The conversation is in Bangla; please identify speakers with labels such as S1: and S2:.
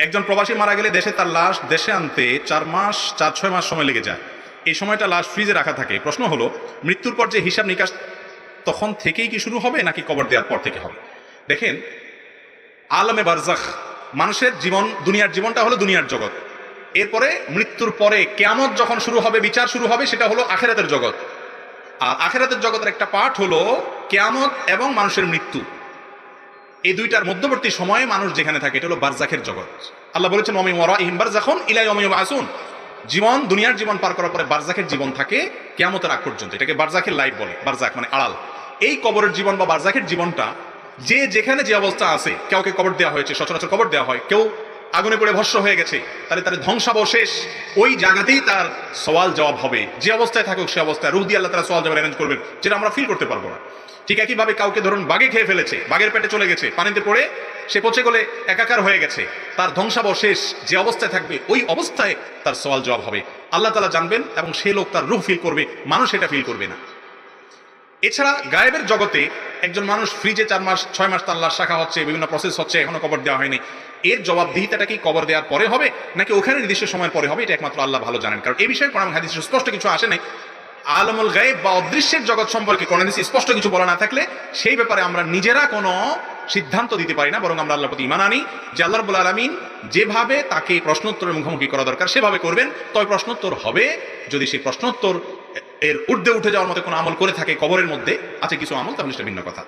S1: একজন প্রবাসী মারা গেলে দেশে তার লাশ দেশে আনতে 4-6 মাস সময় লেগে যায়। এই সময়টা লাশ ফ্রিজে রাখা থাকে। প্রশ্ন হলো, মৃত্যুর পর যে হিসাব নিকাশ তখন থেকেই কি শুরু হবে নাকি কবর দেওয়ার পর থেকে হবে? দেখেন, আলমে বারজাখ, মানুষের জীবন, দুনিয়ার জীবনটা হলো দুনিয়ার জগৎ। এরপরে মৃত্যুর পরে কিয়ামত যখন শুরু হবে, বিচার শুরু হবে, সেটা হলো আখিরাতের জগৎ। আর আখিরাতের জগতের একটা পার্ট হলো কিয়ামত এবং মানুষের মৃত্যু। এই দুইটার মধ্যবর্তী সময়ে মানুষ যেখানে থাকে এটা হলো বারজাখের জগৎ। আল্লাহ বলেছেন, ওয়া মিন ওয়ারাইহিম বারযাখুন ইলা ইয়াউমি ইউবআসুন। জীবন, দুনিয়ার জীবন পার করার পরে বারজাখের জীবন থাকে কিয়ামতের আগ পর্যন্ত। এটাকে বারজাখের লাইফ বলে। বারজাখ মানে আড়াল। এই কবরের জীবন বা বারজাখের জীবনটা যে যেখানে যে অবস্থা আছে, কাউকে কবর দেওয়া হয়েছে, সচরাচর কবর দেওয়া হয়, কেউ আগুনে পড়ে ভস্ম হয়ে গেছে, তাহলে তার ধ্বংসাবশেষ ওই জায়গাতেই তার সওয়াল জবাব হবে। যে অবস্থায় থাকুক সে অবস্থায় রূহ দিয়ে আল্লাহ তাআলা সওয়াল জবাব অ্যারেঞ্জ করবেন, যেটা আমরা ফিল করতে পারবো না। ঠিক একইভাবে কাউকে ধরুন বাঘে খেয়ে ফেলেছে, বাঘের পেটে চলে গেছে, পানিতে পড়ে সে পচে গলে একাকার হয়ে গেছে, তার ধ্বংসাবশেষ যে অবস্থায় থাকবে ওই অবস্থায় তার সওয়াল জবাব হবে। আল্লাহ তাআলা জানবেন এবং সে লোক তার রূহ ফিল করবে, মানুষ এটা ফিল করবে না। এছাড়া গায়েবের জগতে একজন মানুষ ফ্রিজে 4-6 মাস তার লাশ রাখা হচ্ছে, বিভিন্ন প্রসেস হচ্ছে, এখনো কবর দেওয়া হয়নি, এর জবাবদিহিতাটা কি কবর দেওয়ার পরে হবে নাকি ওখানে নির্দিষ্ট সময়ের পরে হবে? এটা একমাত্র আল্লাহ ভালো জানেন। কারণ এই বিষয়ে কোরআন হাদিসে স্পষ্ট কিছু আসে নাই। আলমুল গায়েব বা অদৃশ্যের জগৎ সম্পর্কে কোরআন হাদিসে স্পষ্ট কিছু বলা না থাকলে সেই ব্যাপারে আমরা নিজেরা কোনো সিদ্ধান্ত দিতে পারি না, বরং আমরা আল্লাহর প্রতি ঈমান আনি যে আল্লাহ রাব্বুল আলামিন যেভাবে তাকে প্রশ্নোত্তরের মুখোমুখি করা দরকার সেভাবে করবেন। তবে প্রশ্নোত্তর হবে যদি সেই প্রশ্নোত্তর এর ঊর্ধ্বে উঠে যাওয়ার মতো কোনো আমল করে থাকে কবরের মধ্যে আছে কিছু আমল, তাহলে সেটা ভিন্ন কথা।